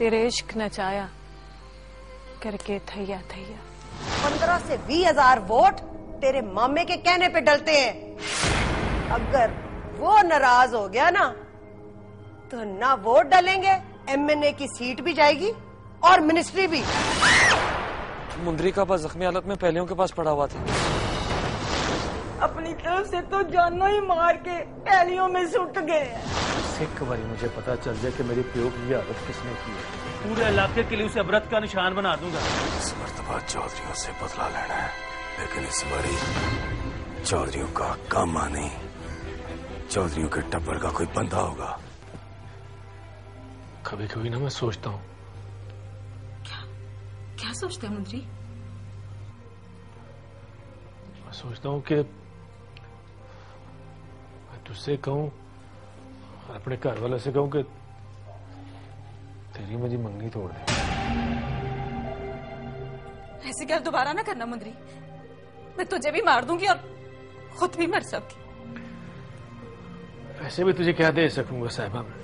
तेरे इश्क नचाया करके थैया थैया। 15 से 20,000 वोट तेरे मामे के कहने पे डलते हैं। अगर वो नाराज हो गया ना तो ना वोट डालेंगे, एमएनए की सीट भी जाएगी और मिनिस्ट्री भी। मुंदरी का पास जख्मी हालत में पहलियों के पास पड़ा हुआ था। अपनी तरफ से तो जानों ही मार के पहलियों में सुट गए। एक बारी मुझे पता चल जाए कि मेरी प्यो की हालत किसने की है, पूरे इलाके के लिए उसे अबरत का निशान बना दूंगा। इस मर्तबा चौधरियों से बदला लेना है, लेकिन इस बारी चौधरियों का कामा नहीं, चौधरियों के टब्बर का कोई बंदा होगा। कभी कभी ना मैं सोचता हूँ। क्या सोचते हैं मंत्री? मैं सोचता हूँ कि मैं तुझसे कहूँ और अपने घर वालों से कहूँ कि तेरी मेरी मंगनी तोड़ दे। ऐसी क्या दोबारा ना करना मंत्री, मैं तुझे भी मार दूंगी और खुद भी मर सकती। ऐसे भी तुझे क्या दे सकूंगा साहिबा मैं?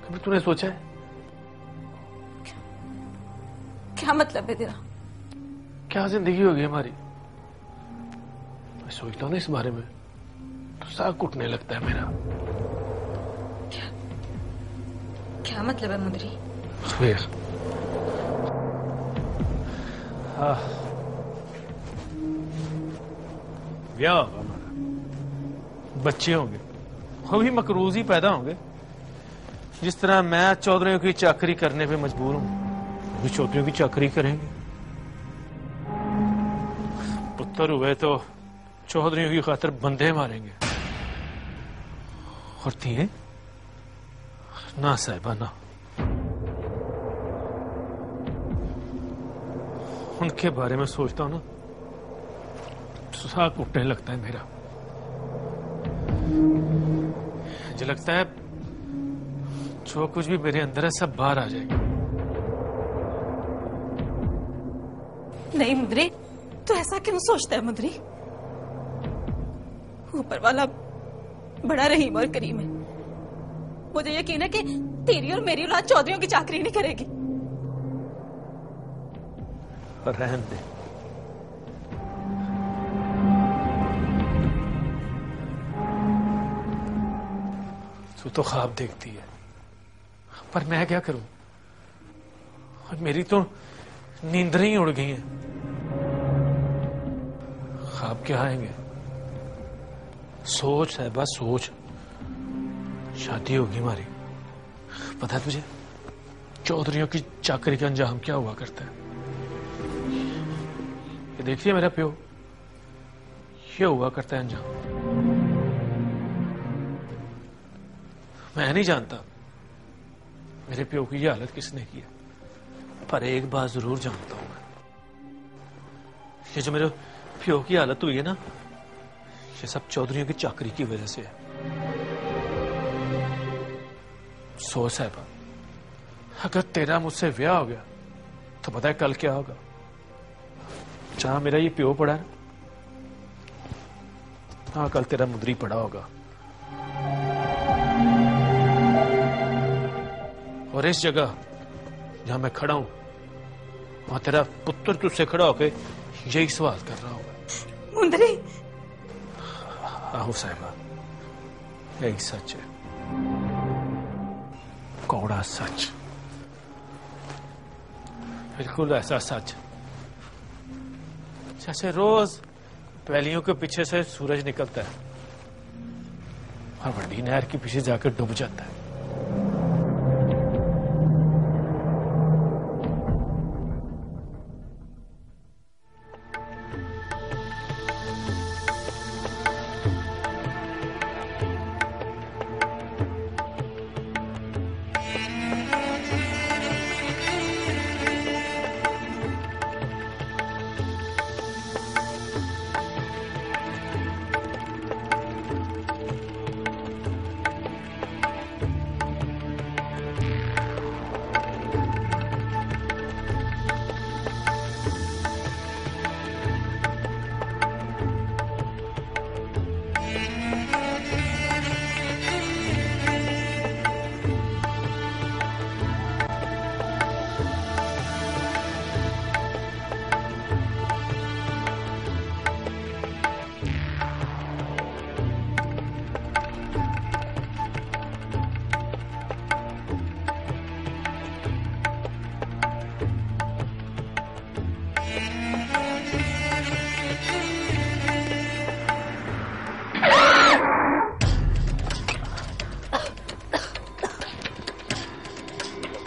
कभी तूने सोचा है? क्या मतलब है तेरा? क्या जिंदगी होगी हमारी? मैं सोचता हूँ ना इस बारे में तो साग उठने लगता है मेरा। क्या मतलब है मंत्री? सुबेर, ब्याह होगा हमारा, बच्चे होंगे, वो भी मकरूज ही पैदा होंगे। जिस तरह मैं चौधरियों की चाकरी करने पे मजबूर हूं, वो भी चौधरियों की चाकरी करेंगे। पुत्र हुए तो चौधरियों की खातिर बंदे मारेंगे, और थिए ना साहिबा ना। उनके बारे में सोचता हूं ना साग उठने लगता है मेरा। मुझे लगता है जो कुछ भी मेरे अंदर है सब बाहर आ जाएगा। नहीं मंत्री, तू ऐसा क्यों सोचता है मंत्री? ऊपर वाला बड़ा रहीम और करीम है। मुझे यकीन है कि तेरी और मेरी औलाद चौधरियों की चाकरी नहीं करेगी। रहने दे, तू तो ख्वाब देखती है, पर मैं क्या करूं? और मेरी तो नींदरें ही उड़ गई हैं। ख्वाब क्या आएंगे? सोच साहिबा सोच, शादी होगी हमारी। पता है तुझे चौधरियों की चाकरी का अंजाम क्या हुआ करता है? ये देखिए मेरा प्यो, ये हुआ करता है अंजाम। मैं नहीं जानता मेरे प्यो की ये हालत किसने की है, पर एक बात जरूर जानता हूं मैं, ये जो मेरे प्यो की हालत हुई है ना, ये सब चौधरियों की चाकरी की वजह से है। सोच साहिबा, अगर तेरा मुझसे ब्याह हो गया तो पता है कल क्या होगा? जहां मेरा ये प्यो पड़ा है, हाँ कल तेरा मुंदरी पड़ा होगा। और इस जगह जहां मैं खड़ा हूं, वहां तेरा पुत्र तुझसे खड़ा होकर यही सवाल कर रहा होगा। मुंदरी, आहो साहिबा, यही सच है, कौड़ा सच, बिल्कुल ऐसा सच जैसे रोज पहलियों के पीछे से सूरज निकलता है और बड़ी नहर के पीछे जाकर डूब जाता है।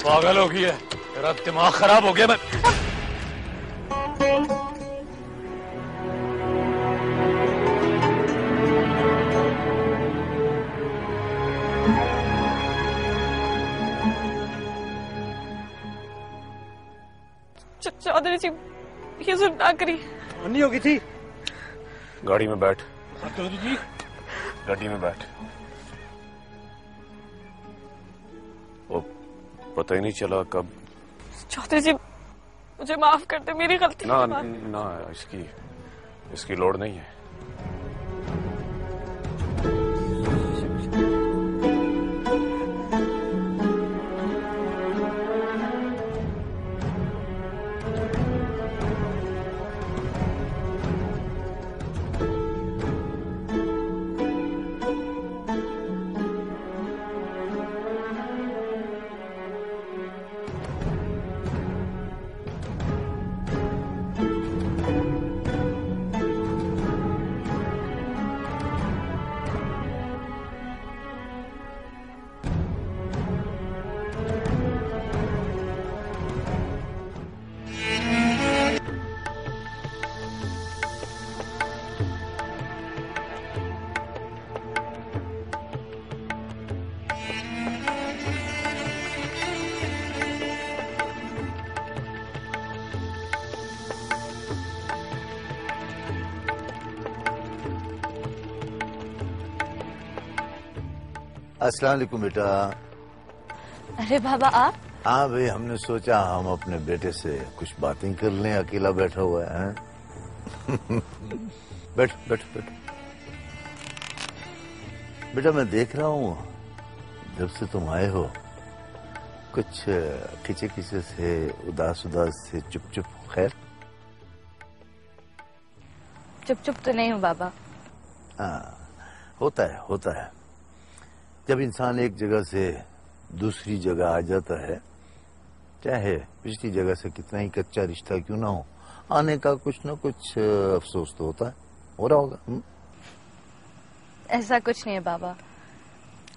पागल हो गई है, तेरा दिमाग खराब हो गया। मैं चौधरी जी ये सुन ना करी। नहीं होगी थी। गाड़ी में बैठ। चौधरी जी गाड़ी में बैठ। वो पता ही नहीं चला कब। चौधरी जी मुझे माफ कर दे, मेरी गलती ना है। ना इसकी लोड़ नहीं है। अस्सलाम वालेकुम बेटा। अरे बाबा आप? हाँ भाई, हमने सोचा हम अपने बेटे से कुछ बातें कर लें, अकेला बैठा हुआ है। बैठ बैठ बैठ। बेटा मैं देख रहा हूँ जब से तुम आए हो कुछ खिंचे खिंचे से, उदास उदास से, चुप चुप। खैर चुप चुप तो नहीं हूँ बाबा। हाँ होता है। जब इंसान एक जगह से दूसरी जगह आ जाता है, चाहे पिछली जगह से कितना ही कच्चा रिश्ता क्यों ना हो, आने का कुछ न कुछ अफसोस तो होता है। हो रहा होगा। ऐसा कुछ नहीं है बाबा,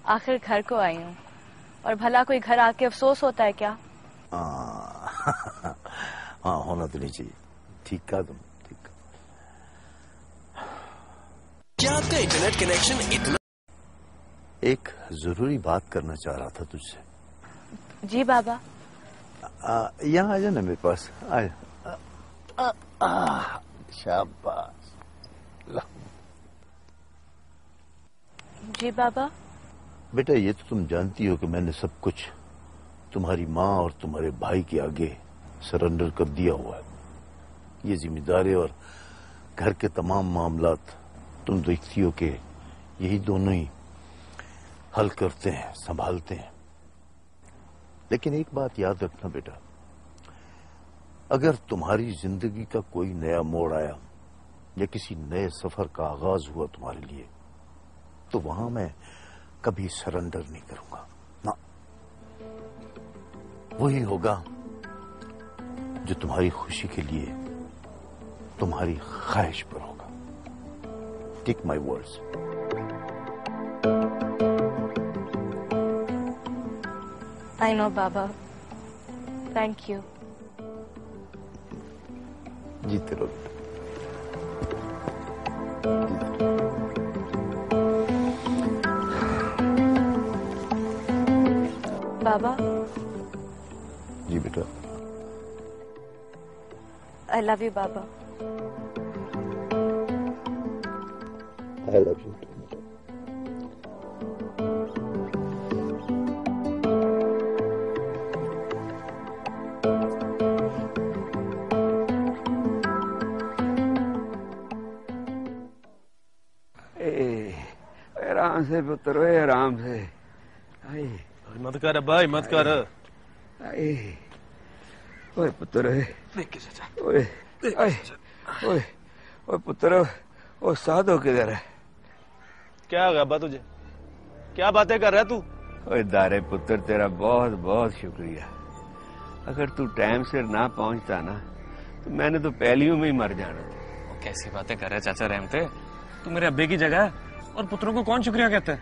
आखिर घर को आई हूँ, और भला कोई घर आके अफसोस होता है क्या? हाँ होना तो नहीं चाहिए। ठीक कहा तुम, ठीक कहा। क्या आपका इंटरनेट कनेक्शन इतना? एक जरूरी बात करना चाह रहा था तुझसे। जी बाबा। यहाँ आ जा ना मेरे पास। शाबाश। जी बाबा। बेटा ये तो तुम जानती हो कि मैंने सब कुछ तुम्हारी माँ और तुम्हारे भाई के आगे सरेंडर कर दिया हुआ है। ये जिम्मेदारी और घर के तमाम मामलात तुम देखती हो कि यही दोनों ही हल करते हैं, संभालते हैं। लेकिन एक बात याद रखना बेटा, अगर तुम्हारी जिंदगी का कोई नया मोड़ आया या किसी नए सफर का आगाज हुआ तुम्हारे लिए, तो वहां मैं कभी सरेंडर नहीं करूंगा ना। वही होगा जो तुम्हारी खुशी के लिए तुम्हारी ख्वाहिश पर होगा। Take my words. I know, Baba. Thank you. जीते रहो। बाबा। जी बेटा। I love you, Baba. I love you too. आराम से पुत्र, ओए आराम से। मत कर अब्बा, मत कर। ओए पुत्र, ओए ओए ओए पुत्र, ओ साधो किधर है? क्या हो गया अब्बा तुझे? क्या बातें कर रहा है तू? ओए दारे पुत्र, तेरा बहुत बहुत शुक्रिया। अगर तू टाइम से ना पहुंचता ना तो मैंने तो पहलियों में ही मर जाना था। कैसी बातें कर रहे चाचा रहमते, तू मेरे अब्बे की जगह है और पुत्रों को कौन शुक्रिया कहता है?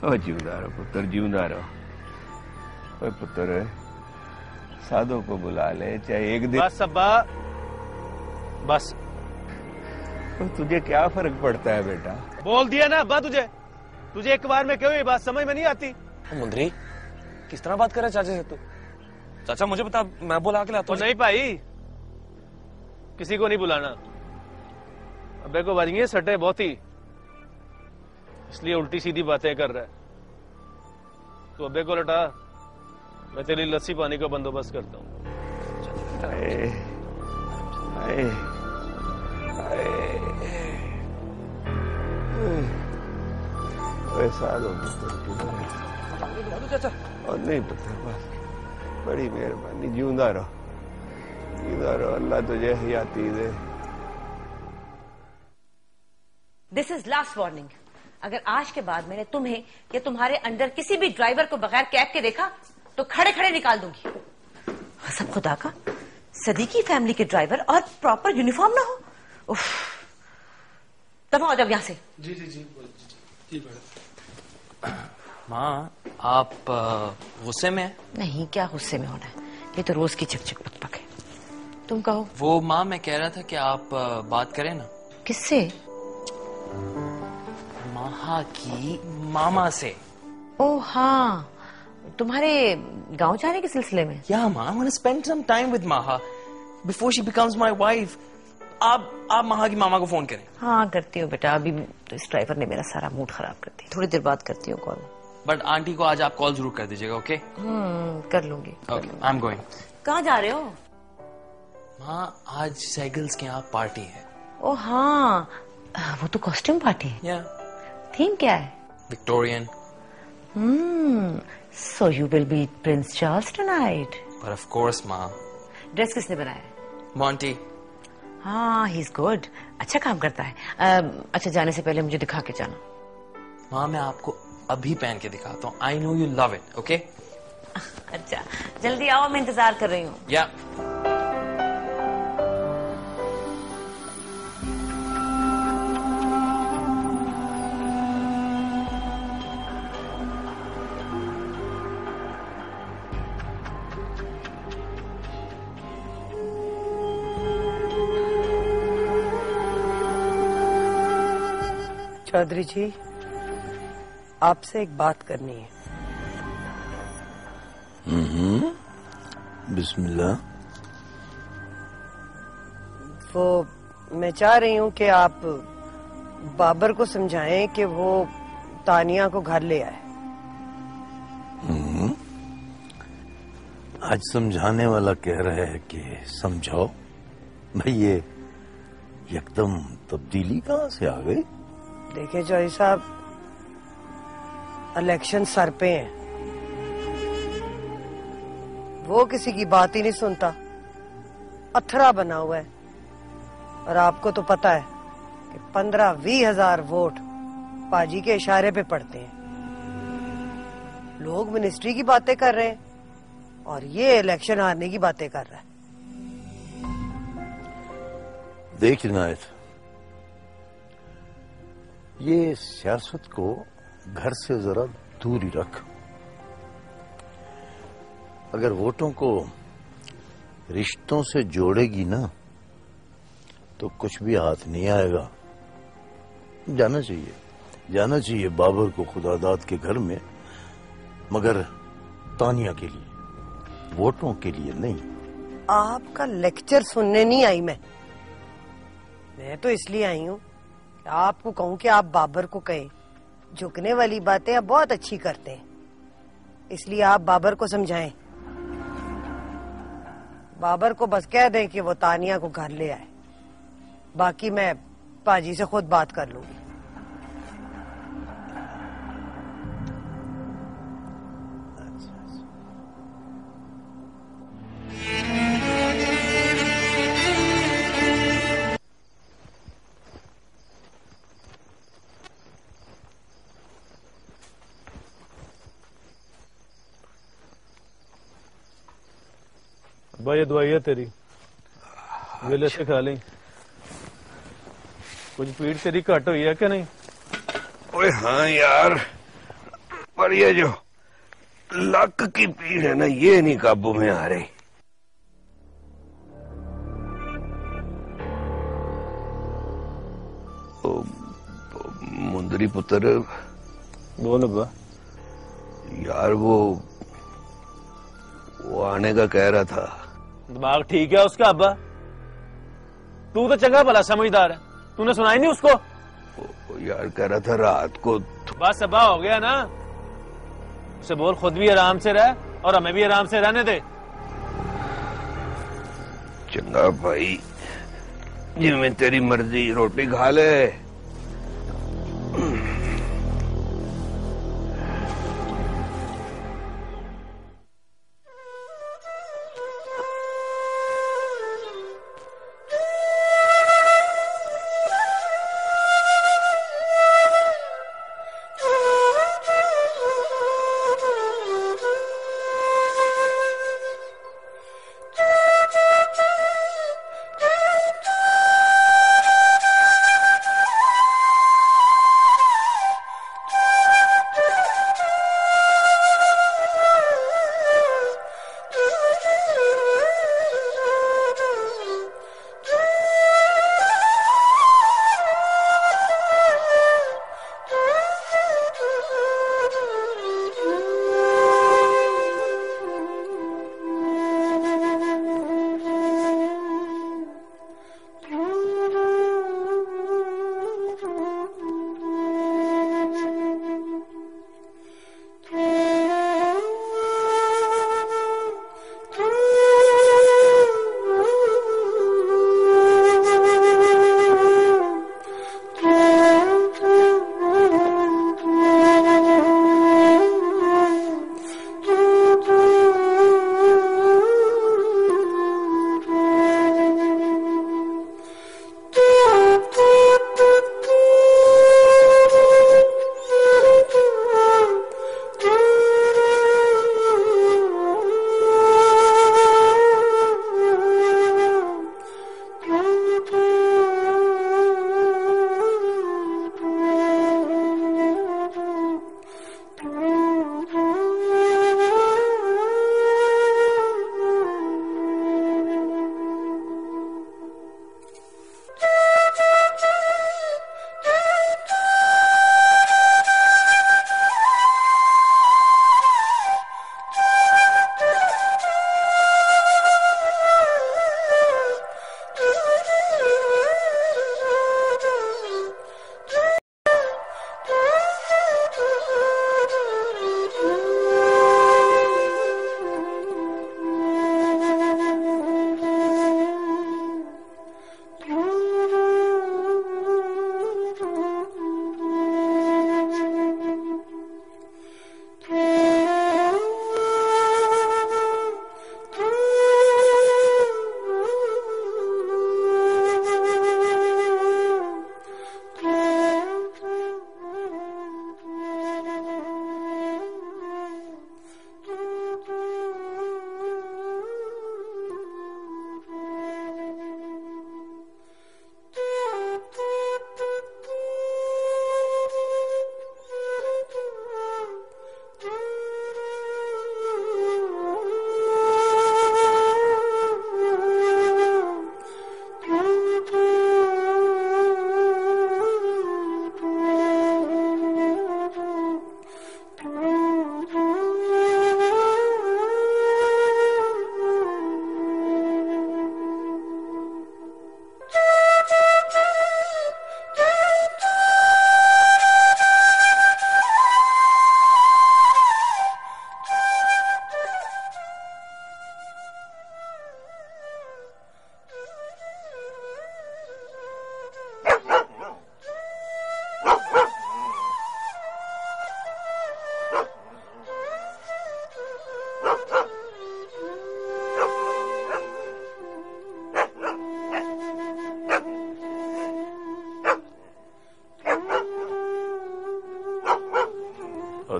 ओ जीवदा रहो पुत्र, जीवदा रहो। ओए पुत्र, सादों को बुला ले, चाहे एक दिन। बस अब्बा, बस। तो तुझे क्या फर्क पड़ता है बेटा? बोल दिया ना अब्बा तुझे एक बार में क्यों ये बात समझ में नहीं आती? मुंदरी किस तरह बात कर रहा है चाचा से तू? चाचा मुझे बता, मैं बुला के लाता हूँ। नहीं भाई, किसी को नहीं बुलाना। अब्बे को बज गई सटे बहुत ही, इसलिए उल्टी सीधी बातें कर रहा है। तो अब्बे को लटा, मैं तेरी लस्सी पानी का बंदोबस्त करता हूँ। चाचा और नहीं पता, बस बड़ी मेहरबानी। जिंदा रहो, अल्लाह तुझे हयाती दे। This is last warning. अगर आज के बाद मैंने तुम्हें या तुम्हारे अंडर किसी भी ड्राइवर को बगैर कैब के देखा तो खड़े खड़े निकाल दूंगी। सब खुदा का, सदीकी फैमिली के ड्राइवर और प्रॉपर यूनिफॉर्म ना हो। उफ, तब आ जाओ यहां से। जी जी जी जी माँ, आप गुस्से में हैं? नहीं, क्या गुस्से में होना है, ये तो रोज की चिकचिक पकपक है। तुम कहो। वो माँ, मैं कह रहा था कि आप बात करें ना। किससे? माहा की मामा से। ओह हाँ, तुम्हारे गांव जाने के सिलसिले में? Yeah, ma, I want to spend some time with Maha before she becomes my wife. आप माहा की मामा को फोन करें। हाँ करती हूँ बेटा, अभी तो इस ड्राइवर ने मेरा सारा मूड खराब कर दिया। थोड़ी देर बाद करती हूँ कॉल। बट आंटी को आज आप कॉल जरूर कर दीजिएगा, ओके? कर लूंगी। Okay, I am going. कहाँ जा रहे हो? माँ, आज सैगल्स के यहाँ पार्टी है। ओ हाँ, वो तो कॉस्ट्यूम पार्टी है। या थीम क्या है? Victorian. So you will be Prince Charles tonight. But of course, माँ। ड्रेस किसने बनाया? Monty। हाँ, he's good. अच्छा काम करता है। अच्छा, जाने से पहले मुझे दिखा के जाना। माँ, मैं आपको अभी पहन के दिखाता हूँ। I know you love it, okay? अच्छा, जल्दी आओ, मैं इंतजार कर रही हूँ। Yeah। चौधरी जी, आपसे एक बात करनी है। बिस्मिल्लाह। वो मैं चाह रही हूँ कि आप बाबर को समझाएं कि वो तानिया को घर ले आए। आज समझाने वाला कह रहा है कि समझाओ। भाई ये एकदम तब्दीली कहाँ से आ गई? देखिए चौधरी साहब, इलेक्शन सर पे है, वो किसी की बात ही नहीं सुनता, अथरा बना हुआ है। और आपको तो पता है कि 15-20 हजार वोट पाजी के इशारे पे पड़ते हैं। लोग मिनिस्ट्री की बातें कर रहे हैं और ये इलेक्शन हारने की बातें कर रहा है। देख इनायत, ये सियासत को घर से जरा दूर ही रख। अगर वोटों को रिश्तों से जोड़ेगी ना तो कुछ भी हाथ नहीं आएगा। जाना चाहिए बाबर को खुदादाद के घर में, मगर तानिया के लिए, वोटों के लिए नहीं। आपका लेक्चर सुनने नहीं आई मैं तो इसलिए आई हूँ कि आपको कहूँ कि आप बाबर को कहें। झुकने वाली बातें आप बहुत अच्छी करते हैं, इसलिए आप बाबर को समझाएं। बाबर को बस कह दें कि वो तानिया को घर ले आए, बाकी मैं पाजी से खुद बात कर लूंगी। भाई ये दवाई है तेरी, वेले से खा लें। कुछ पीड़ तेरी घट हुई है क्या नहीं? ओए हाँ यार, पर ये जो लक की पीड़ है ना, ये नहीं काबू में आ रही। चौधरी पुत्र। बोल अब्बा। यार वो आने का कह रहा था। दिमाग ठीक है उसका अब्बा? तू तो चंगा भला समझदार है, तूने सुनाई नहीं उसको? यार कह रहा था रात को। बस अब्बा हो गया ना, उसे बोल खुद भी आराम से रह और हमें भी आराम से रहने दे। चंगा भाई, जिनमें तेरी मर्जी, रोटी खा ले।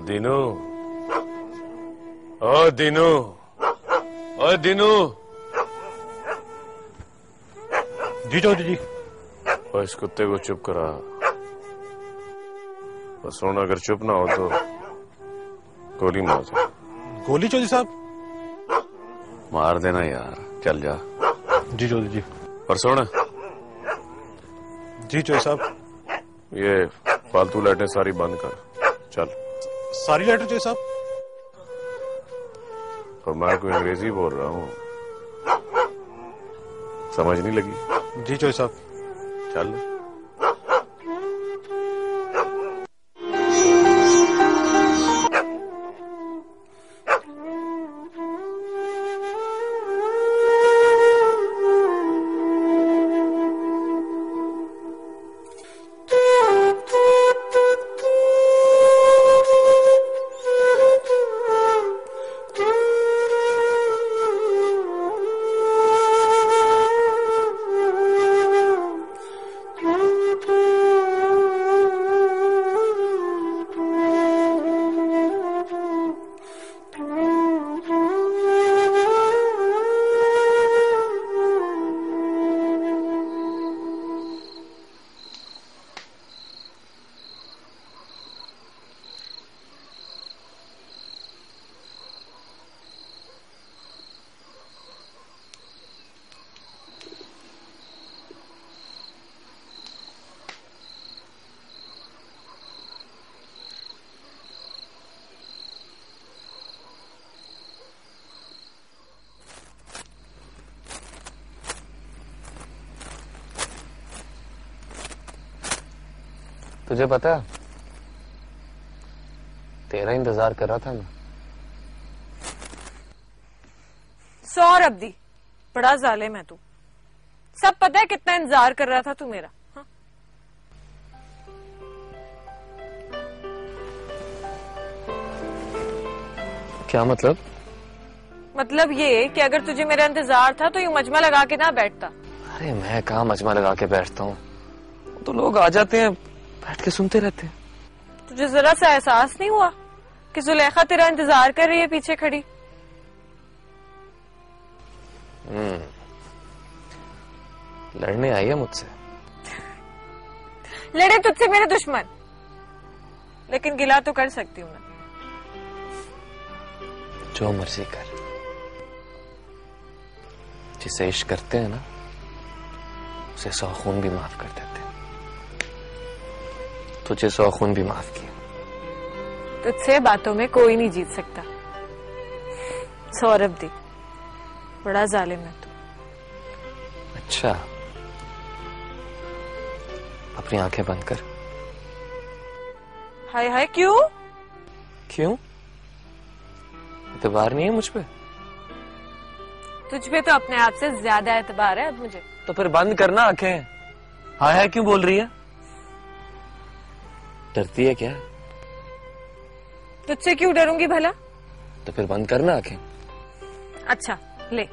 दिनू, ओ दिनू, ओ दिनू। जी चौधरी जी। और इस कुत्ते को चुप करा। और सुन, अगर चुप ना हो तो गोली मार दे। गोली चौधरी साहब? मार देना यार, चल जा। जी चौधरी जी। और सुन। जी चौधरी साहब। ये फालतू लाइटें सारी बंद कर। चल। सारी लाइटें चाहिए साहब? और मैं कोई अंग्रेजी बोल रहा हूँ, समझ नहीं लगी? जी चौधरी साहब। चल। तुझे पता है, तेरा इंतजार कर रहा था मैं। सौरभ दी, बड़ा जालिम है तू। सब पता है कितना इंतजार कर रहा था तू मेरा। हाँ? क्या मतलब? मतलब ये कि अगर तुझे मेरा इंतजार था तो यूं मजमा लगा के ना बैठता। अरे मैं कहाँ मजमा लगा के बैठता हूँ, तो लोग आ जाते हैं, बैठ के सुनते रहते हैं। तुझे जरा सा एहसास नहीं हुआ कि जुलेखा तेरा इंतजार कर रही है पीछे खड़ी? लड़ने आई है मुझसे? लड़े तुझसे मेरे दुश्मन, लेकिन गिला तो कर सकती हूँ ना। जो मर्जी कर। जिसे इश्क करते हैं ना, उसे 100 खून भी माफ कर देते हैं। तुझे 100 खून भी माफ किया। तुझसे बातों में कोई नहीं जीत सकता। सौरभ दी, बड़ा जालिम है तू। अच्छा, अपनी आंखें बंद कर। हाय हाय, क्यों? क्यों? एतबार नहीं है मुझ पे? तुझ पे तो अपने आप से ज्यादा एतबार है अब मुझे। तो फिर बंद करना आंखें। हाय हाय क्यों बोल रही है? डरती है क्या? तुझसे क्यों डरूंगी भला? तो फिर बंद करना आंखें। अच्छा ले।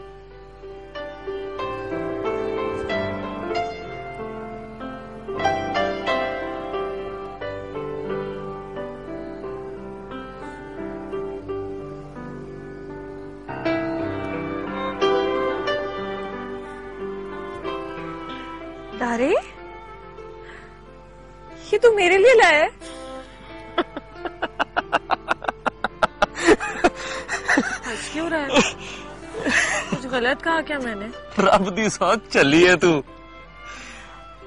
अरे ये तो मेरे लिए लाया है। हंस क्यों रहा है? कुछ गलत कहा क्या मैंने? रब दी सौत चली है तू।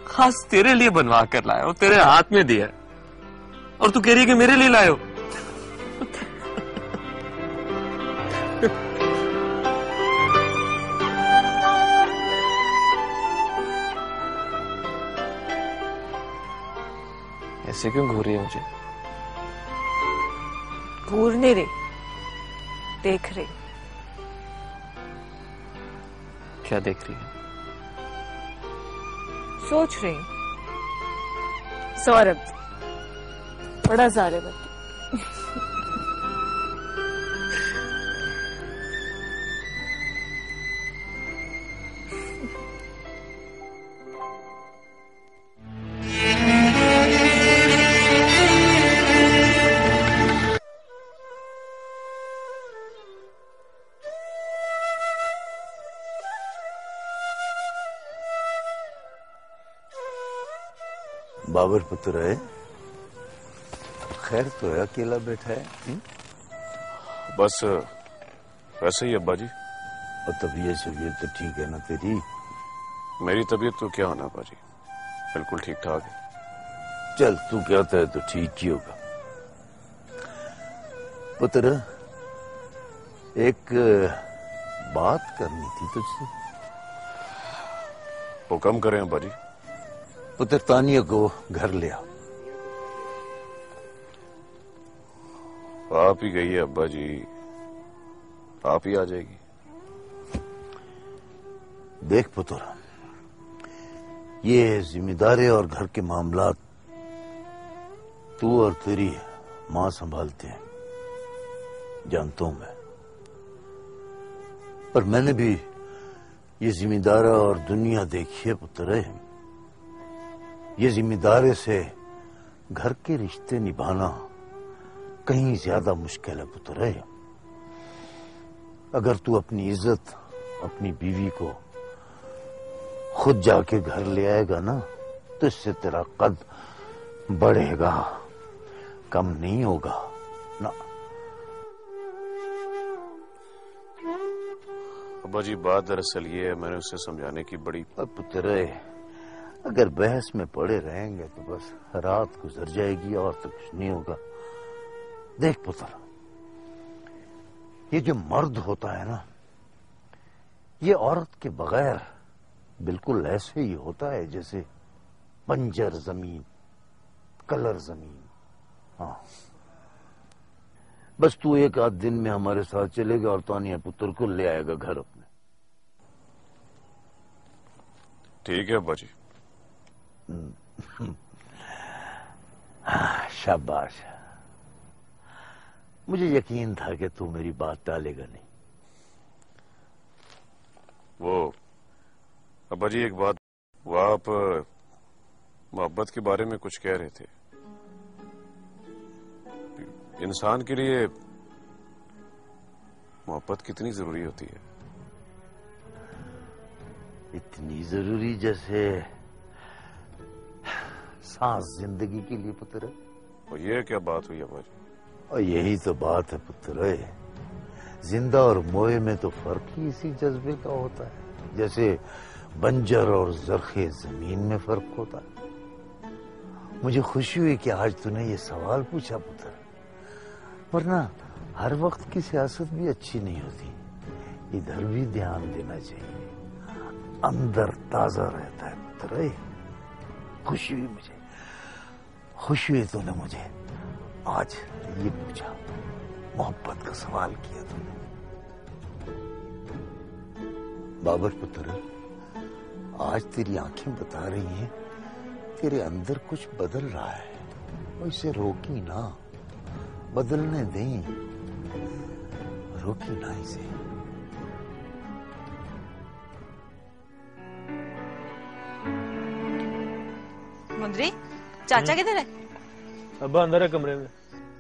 खास तेरे लिए बनवा कर लाया हो, तेरे हाथ में दिया, और तू कह रही है कि मेरे लिए लाए हो। ऐसे क्यों घूर रही है मुझे? घूरने रे, देख रही। क्या देख रही है? सोच रही। सौरभ, बड़ा जालिम है। बाबर पुत्र है, खैर तो है, अकेला बैठा है। बस वैसे ही अब्बा जी। और तबीयत शबीयत तो ठीक है ना तेरी? मेरी तबीयत तो क्या होना अब्बा जी, बिल्कुल ठीक ठाक है। चल तू कहता है तो ठीक ही होगा। पुत्र, एक बात करनी थी तुझसे। हुक्म करें अब्बा जी। पुत्र, तानिया को घर ले आओ। आप ही गई है अब्बा जी, आप ही आ जाएगी। देख पुत्र, ये जिम्मेदारी और घर के मामलात तू और तेरी मां संभालते हैं, जानता हूं मैं। पर मैंने भी ये जिम्मेदारी और दुनिया देखी है पुत्र। ये जिम्मेदारी से घर के रिश्ते निभाना कहीं ज्यादा मुश्किल है पुत्र। अगर तू अपनी इज्जत, अपनी बीवी को खुद जाके घर ले आएगा ना, तो इससे तेरा कद बढ़ेगा, कम नहीं होगा ना। अब्बा जी, बात दरअसल ये है, मैंने उसे समझाने की बड़ी। पुत्र, अगर बहस में पड़े रहेंगे तो बस रात गुजर जाएगी और तो कुछ नहीं होगा। देख पुत्र, ये जो मर्द होता है ना, ये औरत के बगैर बिल्कुल ऐसे ही होता है जैसे बंजर जमीन, कलर जमीन। हाँ, बस तू एक आध दिन में हमारे साथ चलेगा और तानिया पुत्र को ले आएगा घर अपने। ठीक है अब्बा जी। शाबाश, मुझे यकीन था कि तू मेरी बात टालेगा नहीं। वो अब्बा जी, एक बात, वो आप मोहब्बत के बारे में कुछ कह रहे थे। इंसान के लिए मोहब्बत कितनी जरूरी होती है? इतनी जरूरी जैसे सांस जिंदगी के लिए पुत्र। और ये क्या बात हुई अब्बा जी? और यही तो बात है पुत्र। जिंदा और मोए में तो फर्क ही इसी जज्बे का होता है, जैसे बंजर और जरखे जमीन में फर्क होता है। मुझे खुशी हुई कि आज तूने ये सवाल पूछा पुत्र, वरना हर वक्त की सियासत भी अच्छी नहीं होती। इधर भी ध्यान देना चाहिए, अंदर ताजा रहता है पुत्र। खुशी हुई मुझे, खुशी हुई तूने मुझे आज ये पूछा, मोहब्बत का सवाल किया तूने। बाबर पुत्र, आज तेरी आंखें बता रही हैं तेरे अंदर कुछ बदल रहा है, और इसे रोकी ना, बदलने दें, रोकी ना इसे। मुंदरी, चाचा किधर है? अब्बा अंदर है कमरे में।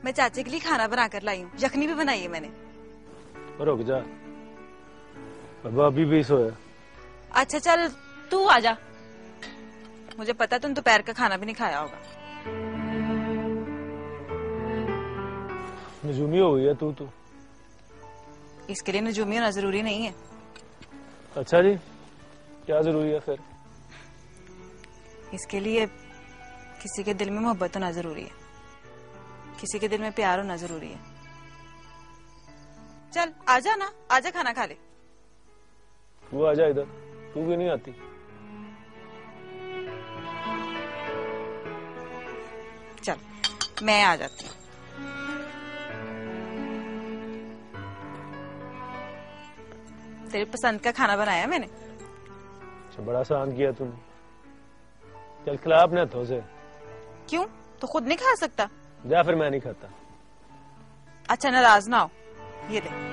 मैं चाचे के लिए खाना बनाकर लाई हूँ, यखनी भी बनाई है मैंने। रुक जा, अब्बा अभी भी सोया। अच्छा चल तू आजा, मुझे पता तुम दोपहर का खाना भी नहीं खाया होगा। नजूमी हो गई है तू तो। इसके लिए नजूमी होना जरूरी नहीं है। अच्छा जी, क्या जरूरी है फिर? इसके लिए किसी के दिल में मोहब्बत होना जरूरी है, किसी के दिल में प्यार होना जरूरी है। चल आजा ना, आजा खाना खा ले। तू आजा इधर, तू भी नहीं आती। चल मैं आ जाती हूँ। तेरे पसंद का खाना बनाया मैंने। अच्छा, बड़ा आसान किया तूने। चल खिला अपने हाथों से। क्यों, तो खुद नहीं खा सकता? जा फिर, मैं नहीं खाता। अच्छा नाराज ना हो, ये ले।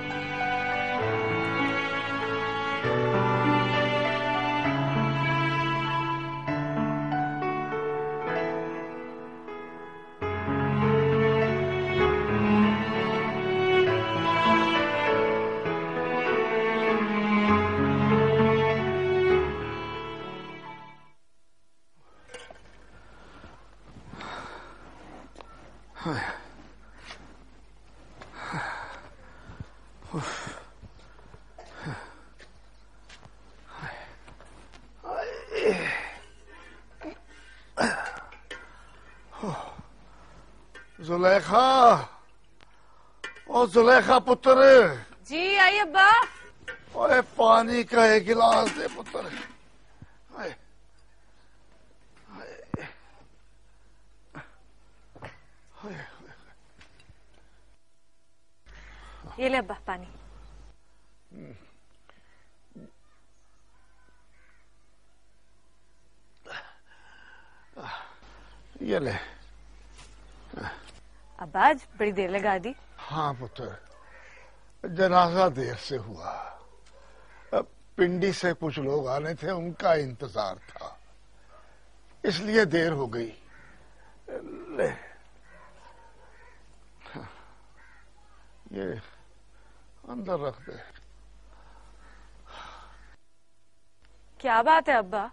जुलेखा, ओ जुलेखा पुत्र। जी आई अब्बा। ओए पानी का एक गिलास दे पुत्र। आए। ये ले अब्बा पानी। ये ले। अब्बा आज बड़ी देर लगा दी। हाँ पुत्र, जनाजा देर से हुआ। पिंडी से कुछ लोग आने थे, उनका इंतजार था, इसलिए देर हो गई। ले ये अंदर रख दे। क्या बात है अब्बा?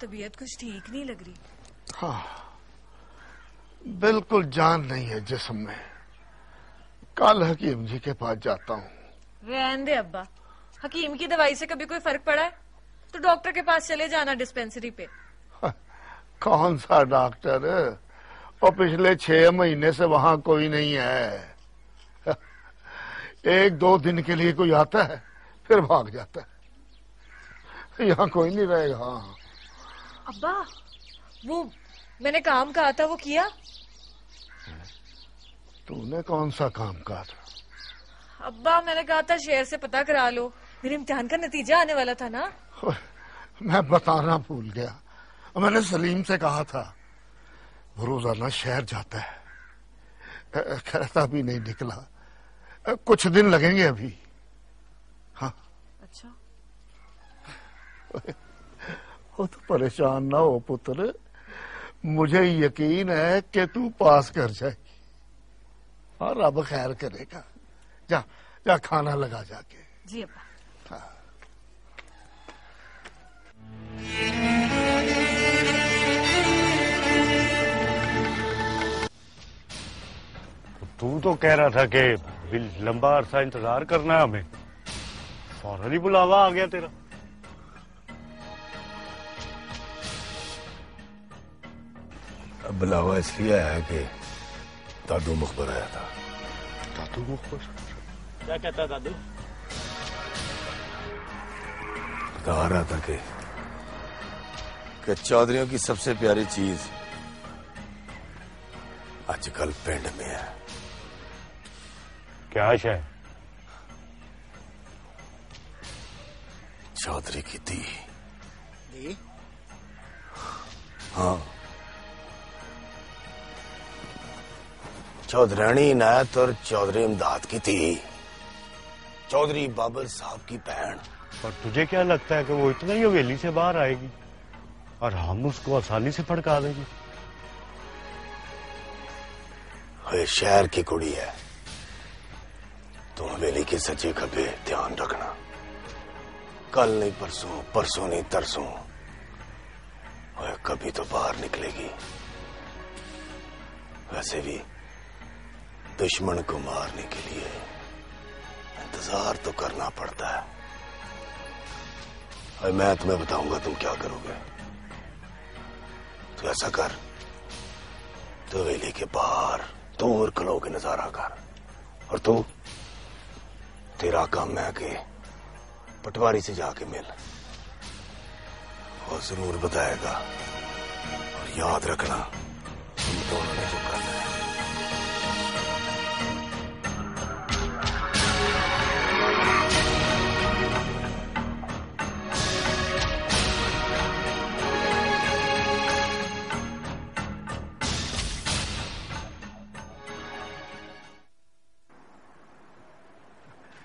तबीयत कुछ ठीक नहीं लग रही। हाँ, बिल्कुल जान नहीं है जिस्म में। कल हकीम जी के पास जाता हूँ। रहने दे अब्बा, हकीम की दवाई से कभी कोई फर्क पड़ा है तो डॉक्टर के पास चले जाना, डिस्पेंसरी पे। कौन सा डॉक्टर? और पिछले 6 महीने से वहां कोई नहीं है। 1-2 दिन के लिए कोई आता है फिर भाग जाता है। यहाँ कोई नहीं रहेगा। हाँ अब्बा, वो मैंने काम कहा था वो किया? तूने कौन सा काम कहा था? अब्बा मैंने कहा था शहर से पता करा लो, मेरे इम्तिहान का नतीजा आने वाला था ना। मैं बताना भूल गया। मैंने सलीम से कहा था, वो रोजाना शहर जाता है, कहता भी नहीं निकला। कुछ दिन लगेंगे अभी। हाँ अच्छा। वो तो परेशान ना हो पुत्र, मुझे यकीन है कि तू पास कर जाएगी और रब खैर करेगा। जा जा खाना लगा जाके। जी अब्बा। हाँ। तू तो कह रहा था कि लंबा अरसा इंतजार करना है हमें, फौरन ही बुलावा आ गया तेरा। बुलावा इसलिए आया कि दादू मुखबर आया था। दादू मुखबर? क्या कहता दादू? बता रहा था कि चौधरियों की सबसे प्यारी चीज आजकल पिंड में है। क्या है? चौधरी की दी। हाँ, चौधरानी इनायत और चौधरी इमदाद की थी, चौधरी बाबर साहब की बहन। और तुझे क्या लगता है कि वो इतना ही हवेली से बाहर आएगी और हम उसको आसानी से फड़का देंगे? वे शहर की कुड़ी है, तो हवेली के सच्चे खबे ध्यान रखना। कल नहीं परसों, परसों नहीं तरसों, वह कभी तो बाहर निकलेगी। वैसे भी दुश्मन को मारने के लिए इंतजार तो करना पड़ता है। और मैं तुम्हें बताऊंगा तुम क्या करोगे। तो ऐसा कर, तो हवेली के बाहर दूर खलो के नजारा कर। और तू, तेरा काम है कि पटवारी से जाके मिल, वो जरूर बताएगा। और याद रखना, तुम दोनों ने जो करना है।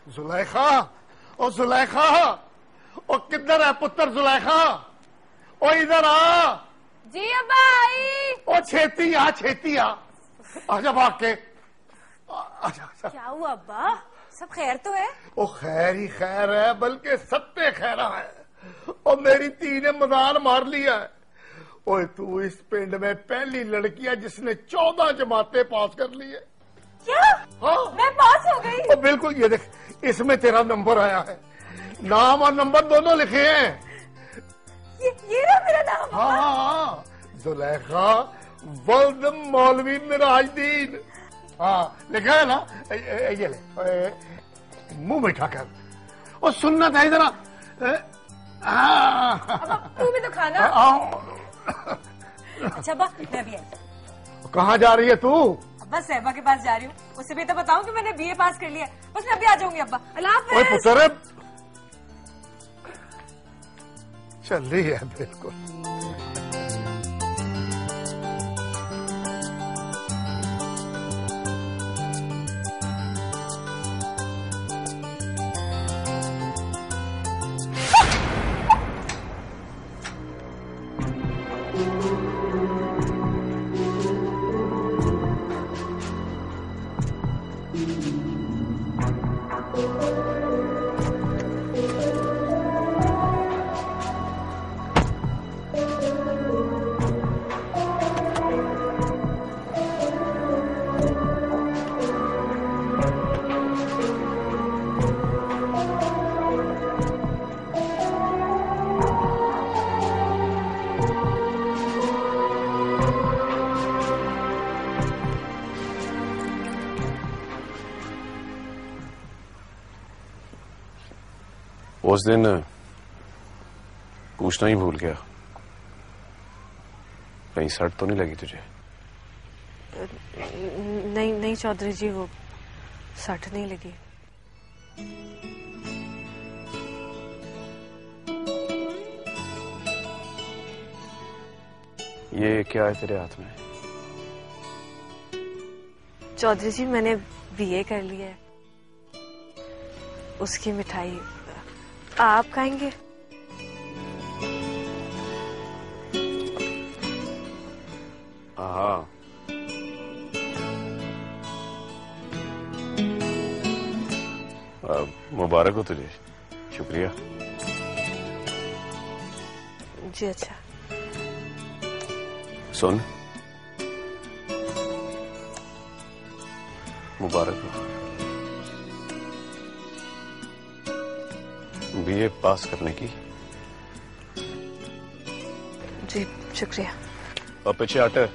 जुलेखा, ओ जुलेखा, ओ किधर है पुत्र जुलेखा? ओ इधर आ। जी अब्बा आई। ओ छेती आ, छेती आ। आजा भाग के। आजा। क्या हुआ अब्बा? सब खैर तो है? ओ खैर ही खैर है, बल्कि सत्ते खैरा है। और मेरी धी ने मैदान मार लिया है। ओए तू इस पिंड में पहली लड़की है जिसने 14 जमातें पास कर ली है। क्या? हाँ, मैं पास हो गई? ओ बिल्कुल, ये देख, इसमें तेरा नंबर आया है। नाम और नंबर दोनों लिखे हैं। ये रहा मेरा नाम। हाँ हाँ हाँ, जुलेखा वल्द मौलवी मिराजुद्दीन। हाँ लिखा है ना, ये ले मुंह बैठा कर और सुनना था जरा। तू भी तो खाना। अच्छा अब्बा मैं भी आई। कहाँ जा रही है तू? अब्बा सहबा के पास जा रही हूँ, उससे भी तो बताऊं कि मैंने बीए पास कर लिया। बस मैं अभी आ जाऊंगी अब्बा। अल्लाह हाफ़िज़। ओए पुत्र चल रही है बिल्कुल। उस दिन पूछना ही भूल गया, कहीं सट तो नहीं लगी तुझे? नहीं नहीं चौधरी जी, वो सट नहीं लगी। ये क्या है तेरे हाथ में? चौधरी जी मैंने बीए कर लिया है, उसकी मिठाई आप खाएंगे? हाँ मुबारक हो तुझे। शुक्रिया। जी अच्छा। सुन, मुबारक हो, बीए पास करने की। जी शुक्रिया। और पीछे हट।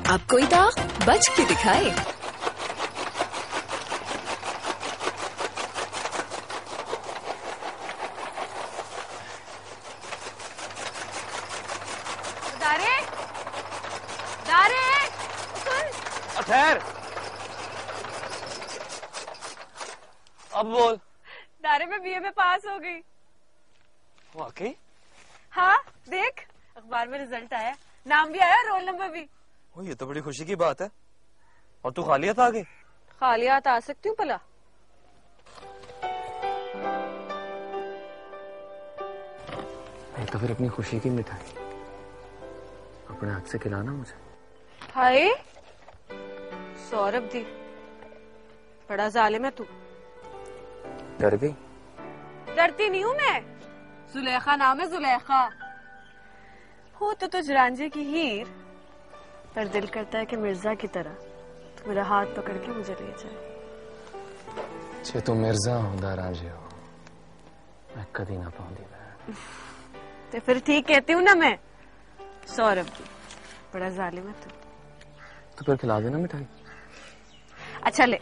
अब कोई दाग बच के दिखाए। दारे दारे सुन। ठहर, अब बोल। दारे मैं बीए में पास हो गई। वाकई? हाँ देख, अखबार में रिजल्ट आया, नाम भी आया, रोल नंबर भी। ये तो बड़ी खुशी की बात है। और तू खालियात आ गई? खालियात आ सकती हूँ भला? तो फिर अपनी खुशी की मिठाई अपने हाथ से खिलाना मुझे। हाय सौरभ दी, बड़ा जालिम है तू। डर गई? डरती नहीं हूँ मैं, जुलेखा नाम है, जुलेखा। हो तो तुझ रांझे की हीर, पर दिल करता है कि मिर्जा की तरह तो मेरा हाथ पकड़ के मुझे ले जाए। जे तू मिर्जा होंदा रांझे हो, मैं कभी ना पाऊंगी। तो फिर ठीक कहती हूँ ना मैं। सौरभ दी, बड़ा जालिम है तू। तो फिर खिला देना मिठाई। अच्छा ले।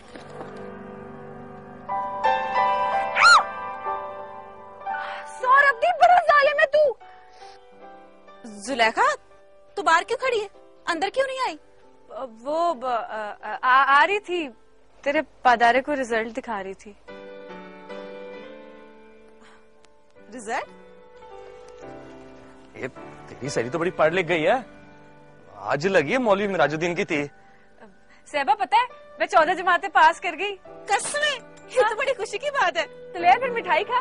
सौरभ दी, बड़ा जालिम है तू। जुलेखा तू बाहर क्यों खड़ी है, अंदर क्यों नहीं आई? वो आ रही थी, तेरे पदारे को रिजल्ट दिखा रही थी। रिजल्ट? ये तेरी सही तो बड़ी पढ़ लिख गई है, आज लगी है मौलवी मिराजुद्दीन की थी। सहबा पता है, मैं 14 जमातें पास कर गई। कसमें? ये तो बड़ी खुशी की बात है। तो ले फिर मिठाई खा।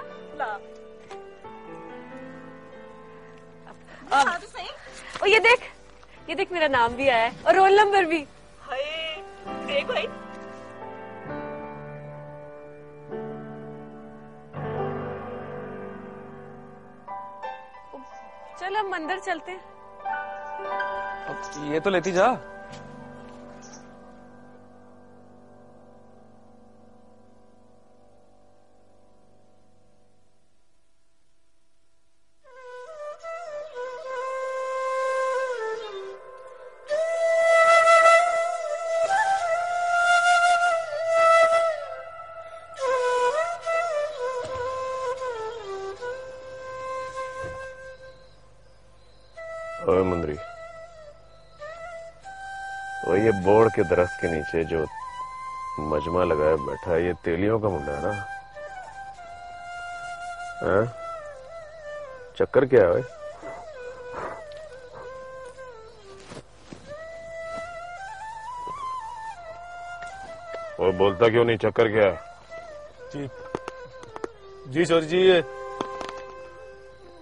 हाँ तो सही। और ये देख मेरा नाम भी आया है और रोल नंबर भी। हाय देख भाई। अंदर चलते हैं। ये तो लेती जा। ओए मुंदरी, वो ये बोर्ड के दरख्त के नीचे जो मजमा लगाए बैठा है, ये तेलियों का मुंडा है ना? हाँ? चक्कर क्या है? वो बोलता क्यों नहीं? चक्कर क्या है? जी जी चौधरी जी, ये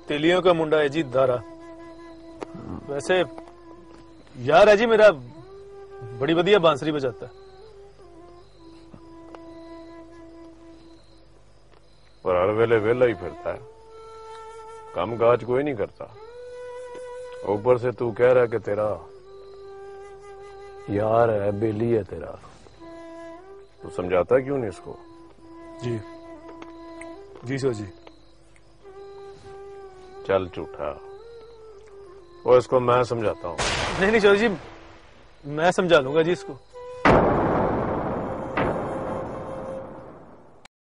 तेलियों का मुंडा है जी, धारा। वैसे यार है जी मेरा, बड़ी बढ़िया बांसुरी बजाता है। पर हर वेले वेला ही फिरता है, काम काज कोई नहीं करता। ऊपर से तू कह रहा है कि तेरा यार है, बेली है तेरा। तू समझाता क्यों नहीं इसको? जी जी सर जी। चल झूठा, वो इसको मैं समझाता हूँ। नहीं नहीं चौधरी जी, मैं समझा लूंगा जी इसको।